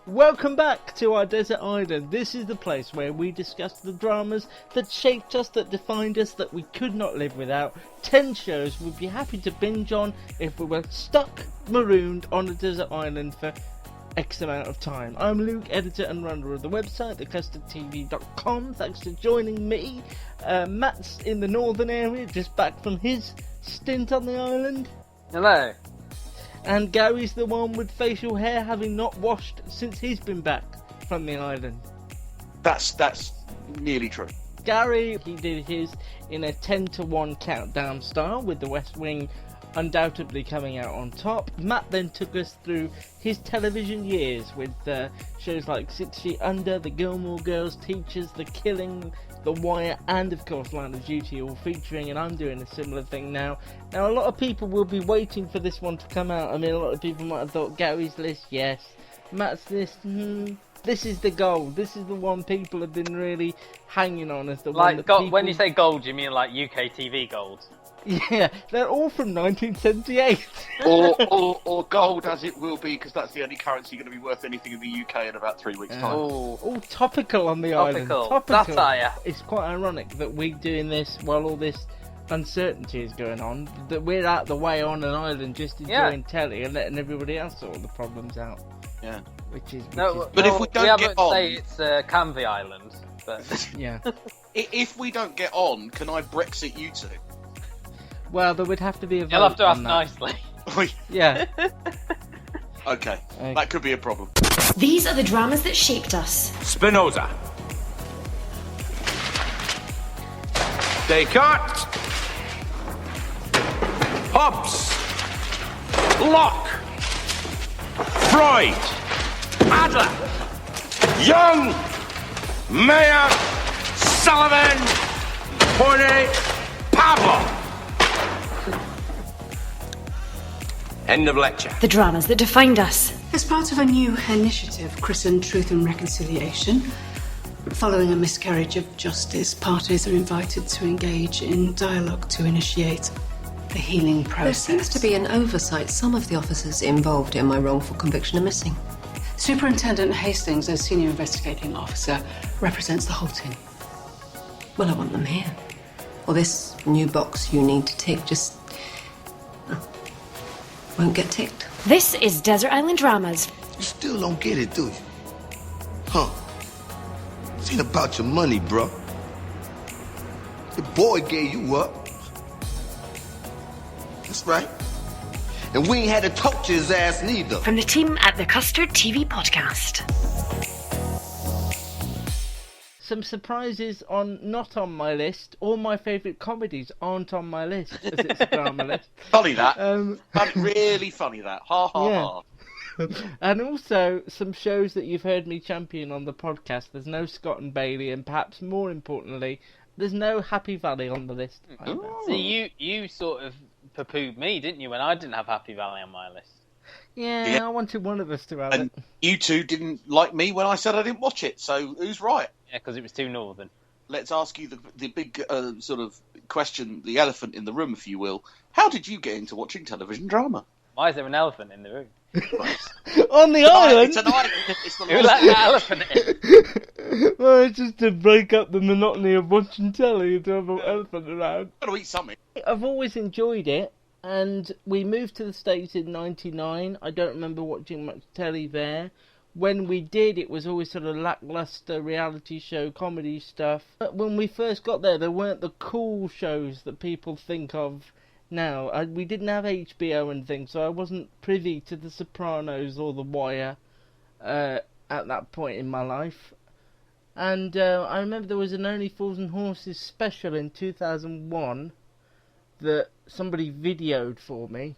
Welcome back to our desert island. This is the place where we discuss the dramas that shaped us, that defined us, that we could not live without. 10 shows we'd be happy to binge on if we were stuck, marooned on a desert island for X amount of time. I'm Luke, editor and runner of the website, thecustardtv.com. Thanks for joining me. Matt's in the northern area, just back from his stint on the island. Hello. And Gary's the one with facial hair, having not washed since he's been back from the island. That's nearly true. Gary, he did his in a 10-1 countdown style, with The West Wing undoubtedly coming out on top. Matt then took us through his television years with shows like 6 Feet Under, The Gilmore Girls, Teachers, The Killing, The Wire, and of course Line of Duty, all featuring, and I'm doing a similar thing now. Now, a lot of people will be waiting for this one to come out. I mean, a lot of people might have thought Gary's list, yes. Matt's list, This is the gold. This is the one people have been really hanging on as the one that people... When you say gold, you mean like UK TV gold? Yeah, they're all from 1978. or gold, as it will be, because that's the only currency going to be worth anything in the UK in about 3 weeks' time. All topical on the island. Topical. Satire. It's quite ironic that we're doing this while all this uncertainty is going on, that we're out the way on an island just enjoying telly and letting everybody else sort all the problems out. Yeah. Which is but if we don't get on... say it's Canvey Island, but... Yeah. If we don't get on, can I Brexit you two? Well, there would have to be a vote. You'll have to ask that. nicely. Yeah. Okay, that could be a problem. These are the dramas that shaped us. Spinoza. Descartes. Hobbes. Locke. Freud. Adler. Young. Mayer. Sullivan. Poinet. Pavlov. End of lecture. The dramas that defined us. As part of a new initiative christened Truth and Reconciliation, following a miscarriage of justice, parties are invited to engage in dialogue to initiate the healing process. There seems to be an oversight. Some of the officers involved in my wrongful conviction are missing. Superintendent Hastings, as senior investigating officer, represents the whole team. Well, I want them here. Or this new box you need to tick just... won't get ticked. This is Desert Island Dramas. You still don't get it, do you? Huh? This ain't about your money, bro. The boy gave you up. That's right. And we ain't had to talk to his ass neither. From the team at the Custard TV podcast. Some surprises not on my list. All my favourite comedies aren't on my list, as it's a drama list. Funny that. Really funny that. Ha ha ha. And also some shows that you've heard me champion on the podcast. There's no Scott and Bailey, and perhaps more importantly, there's no Happy Valley on the list either. See, you sort of poo-pooed me, didn't you, when I didn't have Happy Valley on my list? Yeah, I wanted one of us to have it. You two didn't like me when I said I didn't watch it, so who's right? Yeah, because it was too northern. Let's ask you the big sort of question, the elephant in the room, if you will. How did you get into watching television drama? Why is there an elephant in the room? On the island? It's an island. It's the Who let that elephant in? Well, it's just to break up the monotony of watching telly and to have an elephant around. Got to eat something. I've always enjoyed it, and we moved to the States in '99. I don't remember watching much telly there. When we did, it was always sort of lackluster reality show comedy stuff. But when we first got there weren't the cool shows that people think of now. We didn't have HBO and things, so I wasn't privy to The Sopranos or The Wire at that point in my life. And I remember there was an Only Fools and Horses special in 2001 that somebody videoed for me.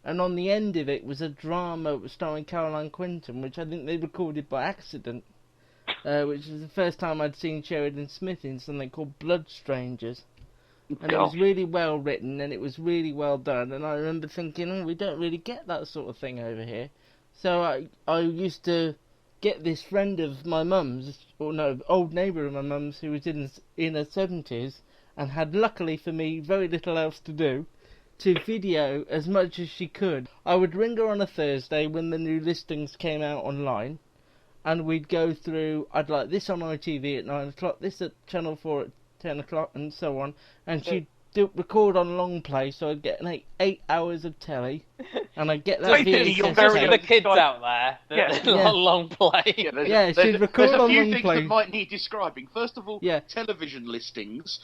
And on the end of it was a drama starring Caroline Quinton, which I think they recorded by accident, which was the first time I'd seen Sheridan Smith in something called Blood Strangers. And it was really well written, and it was really well done, and I remember thinking, we don't really get that sort of thing over here. So I used to get this friend of my mum's, old neighbour of my mum's, who was in her 70s, and had, luckily for me, very little else to do, to video as much as she could. I would ring her on a Thursday when the new listings came out online, and we'd go through. I'd like this on ITV at 9 o'clock, this at Channel 4 at 10 o'clock, and so on. And she'd record on long play, so I'd get like 8 hours of telly, and I'd get that VHS Just tape. for the kids out there, long play. She'd record there's a on few long things play. that might need describing. First of all, television listings.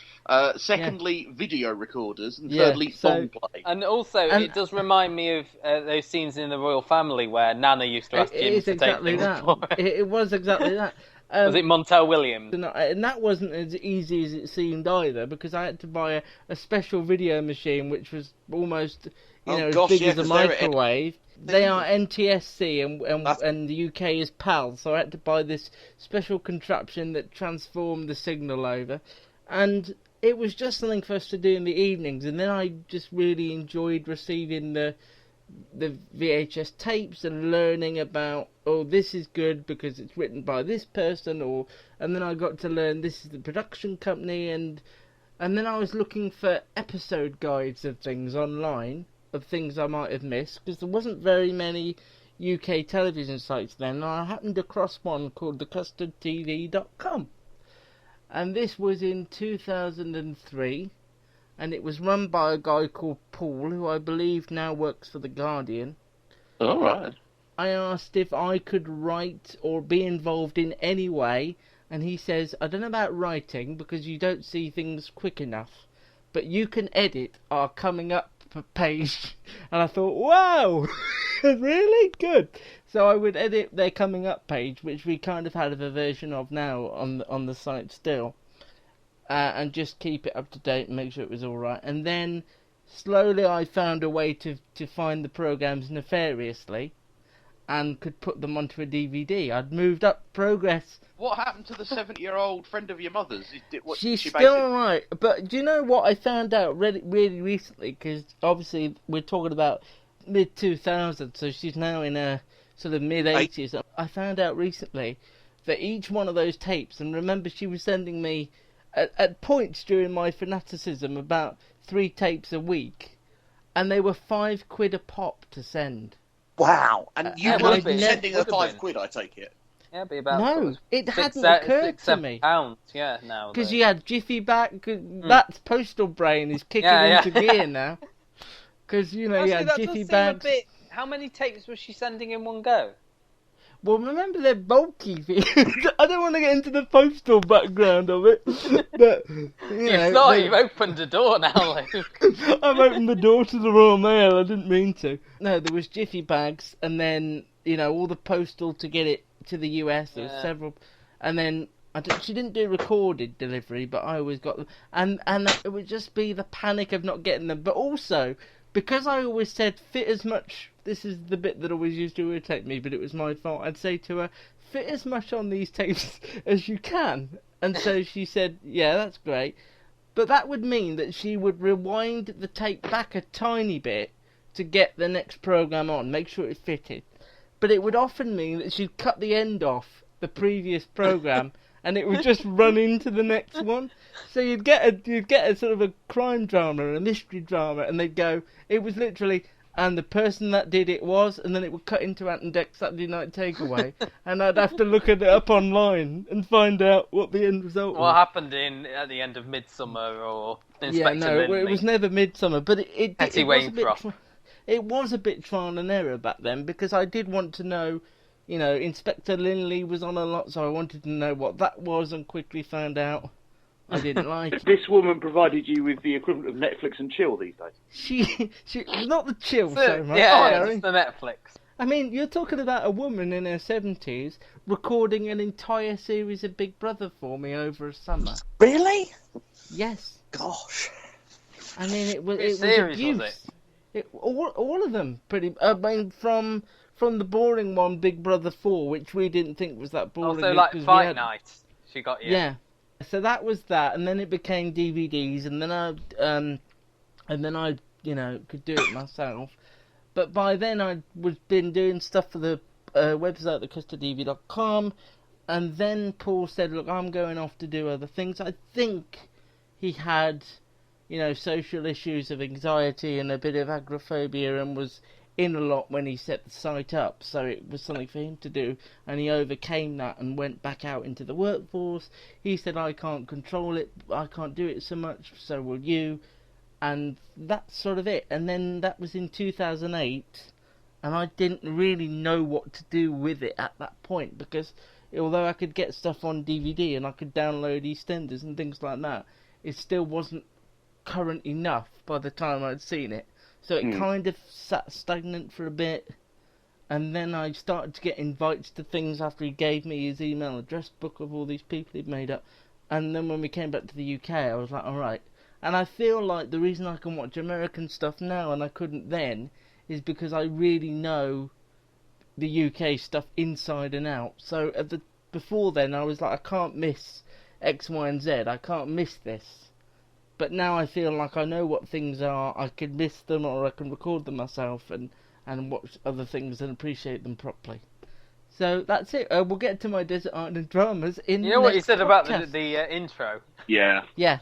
Secondly, video recorders, and thirdly, long play. And also, it does remind me of those scenes in the Royal Family where Nana used to ask Jim to take things for her. It was exactly that. Was it Montel Williams? And that wasn't as easy as it seemed either, because I had to buy a special video machine which was almost as big as a microwave. They are NTSC and the UK is PAL, so I had to buy this special contraption that transformed the signal over. And it was just something for us to do in the evenings, and then I just really enjoyed receiving the VHS tapes and learning about, this is good because it's written by this person, and then I got to learn this is the production company, and then I was looking for episode guides of things online, of things I might have missed, because there wasn't very many UK television sites then, and I happened across one called thecustardtv.com, and this was in 2003. And it was run by a guy called Paul, who I believe now works for The Guardian. All right. I asked if I could write or be involved in any way, and he says, I don't know about writing, because you don't see things quick enough, but you can edit our coming up page. And I thought, wow, really? Good. So I would edit their coming up page, which we kind of had a version of now on the site still. And just keep it up to date and make sure it was alright. And then slowly I found a way to find the programmes nefariously and could put them onto a DVD. I'd moved up progress. What happened to the 70-year-old friend of your mother's? She's still alright. But do you know what I found out really recently? Because obviously we're talking about mid-2000s, so she's now in her sort of mid-80s. I found out recently that each one of those tapes, and remember she was sending me at points during my fanaticism about 3 tapes a week, and they were £5 a pop to send. Wow! And you were sending her £5, I take it. Yeah, it'd be about. No, it hadn't occurred to me. £6-7, yeah, now. Because you had Jiffy back. That's postal brain is kicking into gear now. Because you had Jiffy bags. How many tapes was she sending in one go? Well, remember they're bulky. I don't want to get into the postal background of it, but you've opened the door now, Luke. I've opened the door to the Royal Mail. I didn't mean to. No, there was Jiffy bags, and then all the postal to get it to the US. There was several, and then she didn't do recorded delivery, but I always got them, and it would just be the panic of not getting them, but also because I always said fit as much. This is the bit that always used to irritate me, but it was my fault. I'd say to her, fit as much on these tapes as you can. And so she said, yeah, that's great. But that would mean that she would rewind the tape back a tiny bit to get the next programme on, make sure it fitted. But it would often mean that she'd cut the end off the previous programme and it would just run into the next one. So you'd get a sort of a crime drama, a mystery drama, and they'd go, it was literally... and the person that did it was, and then it would cut into Ant and Dec's Saturday Night Takeaway, and I'd have to look it up online and find out what the end result was. What happened at the end of Midsummer or Inspector Lindley? It was never Midsummer, but it was a bit trial and error back then, because I did want to know, Inspector Lindley was on a lot, so I wanted to know what that was, and quickly found out I didn't like it. This woman provided you with the equivalent of Netflix and chill these days. She not the chill so much. Yeah, it's the Netflix. I mean, you're talking about a woman in her 70s recording an entire series of Big Brother for me over a summer. Really? Yes. Gosh. I mean, it was series, abuse. was it? All of them, pretty. I mean, from the boring one, Big Brother 4, which we didn't think was that boring. Also, like Fight Night, she got you. Yeah. So that was that, and then it became DVDs, and then I could do it myself. But by then I was been doing stuff for the website, thecustardtv.com, and then Paul said, "Look, I'm going off to do other things." I think he had, social issues of anxiety and a bit of agoraphobia, and was in a lot when he set the site up, so it was something for him to do, and he overcame that and went back out into the workforce. He said, I can't control it, I can't do it so much, so will you, and that's sort of it. And then that was in 2008, and I didn't really know what to do with it at that point, because although I could get stuff on DVD and I could download EastEnders and things like that, it still wasn't current enough by the time I'd seen it. So it kind of sat stagnant for a bit, and then I started to get invites to things after he gave me his email address book of all these people he'd made up. And then when we came back to the UK, I was like, alright. And I feel like the reason I can watch American stuff now and I couldn't then is because I really know the UK stuff inside and out. So before then I was like, I can't miss X, Y and Z, I can't miss this. But now I feel like I know what things are, I can miss them or I can record them myself and watch other things and appreciate them properly. So that's it. We'll get to my Desert Island Dramas in You know what you said podcast. about the intro? Yeah. Yeah.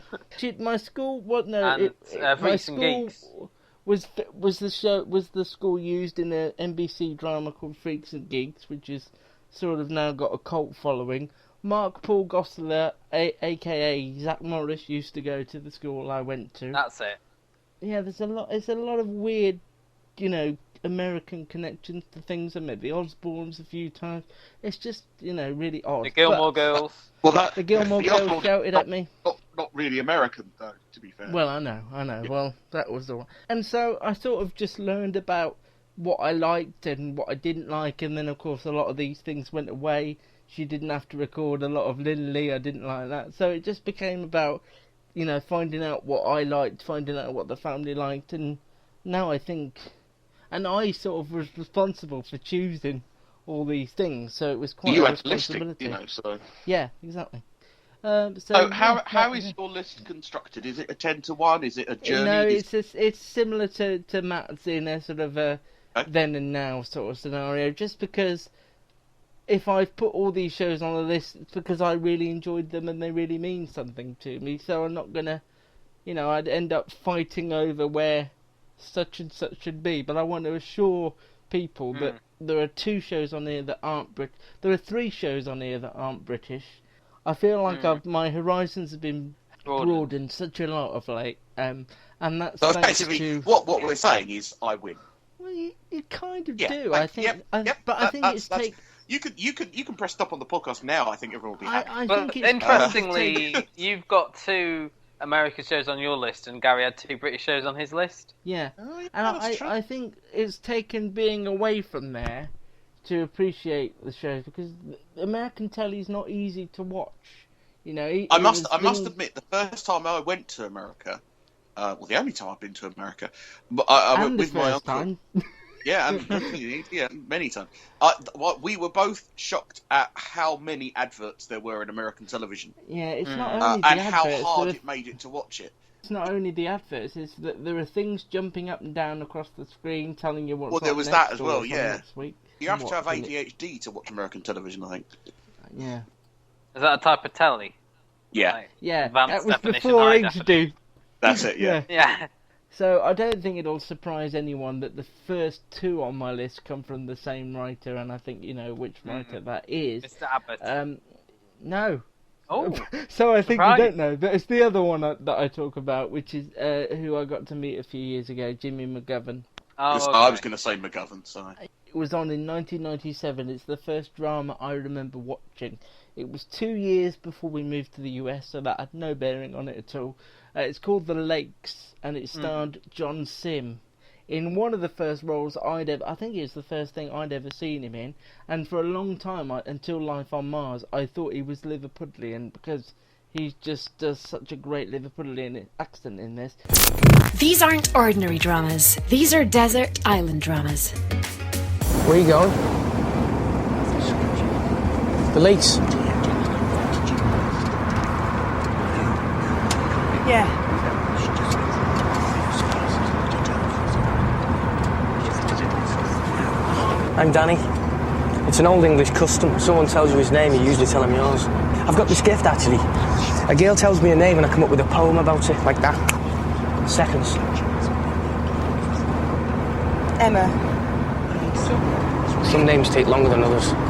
My school, And my Freaks and school Geeks. was the school used in an NBC drama called Freaks and Geeks, which is sort of now got a cult following. Mark Paul Gosselaar, a.k.a. Zach Morris, used to go to the school I went to. That's it. Yeah, there's a lot of weird, American connections to things. I met the Osbournes a few times. It's just, really odd. The Gilmore Girls. Well, the Gilmore Girls shouted at me. Not really American, though, to be fair. Well, I know. Well, that was the one. And so I sort of just learned about what I liked and what I didn't like, and then, of course, a lot of these things went away. She didn't have to record a lot of Lindley. I didn't like that. So it just became about, finding out what I liked, finding out what the family liked, and now I think... And I sort of was responsible for choosing all these things, so it was quite a responsibility. You had to list it, so... Yeah, exactly. So how is your list constructed? Is it a 10 to 1? Is it a journey? No, it's similar to Matt's in a sort of a then and now sort of scenario, just because if I've put all these shows on the list, it's because I really enjoyed them and they really mean something to me, so I'm not gonna, I'd end up fighting over where such and such should be, but I want to assure people that there are 2 shows on here that aren't there are 3 shows on here that aren't British. I feel like my horizons have been broadened such a lot of late, and that's so thanks basically, to... what we're saying is, I win. Well, you kind of do. I I think, but I think it's take. You can press stop on the podcast now. I think everyone will be happy. I But think it's interestingly, you've got 2 American shows on your list, and Gary had 2 British shows on his list. Yeah, and I think it's taken being away from there to appreciate the shows, because American telly is not easy to watch. I must admit, the first time I went to America, the only time I've been to America, but I went with my uncle. Time. Yeah, many times. We were both shocked at how many adverts there were in American television. Yeah, it's not only the and adverts, how hard it made it to watch it. It's not only the adverts; it's that there are things jumping up and down across the screen, telling you what's. Well, there was that as well. Yeah, next week. You have to have ADHD to watch American television, I think. Yeah. Is that a type of telly? Yeah. Like, Yeah, advanced that was definition, before high HD. definition. That's it. Yeah. Yeah. So I don't think it'll surprise anyone that the first 2 on my list come from the same writer, and I think you know which writer that is. Mr. Abbott. No. Oh. So I think surprise. you don't know, but it's the other one that I talk about, which is who I got to meet a few years ago, Jimmy McGovern. Oh, okay. I was going to say McGovern. So It was on in 1997. It's the first drama I remember watching. It was 2 years before we moved to the US, so that had no bearing on it at all. It's called The Lakes, and it starred John Sim in one of the first roles I think it was the first thing I'd ever seen him in, and for a long time, until Life on Mars, I thought he was Liverpudlian, because he just does such a great Liverpudlian accent in this. These aren't ordinary dramas. These are desert island dramas. Where are you going? The lakes. Yeah. I'm Danny. It's an old English custom. If someone tells you his name, you usually tell him yours. I've got this gift, actually. A girl tells me a name and I come up with a poem about it, like that. Seconds. Emma. Some names take longer than others.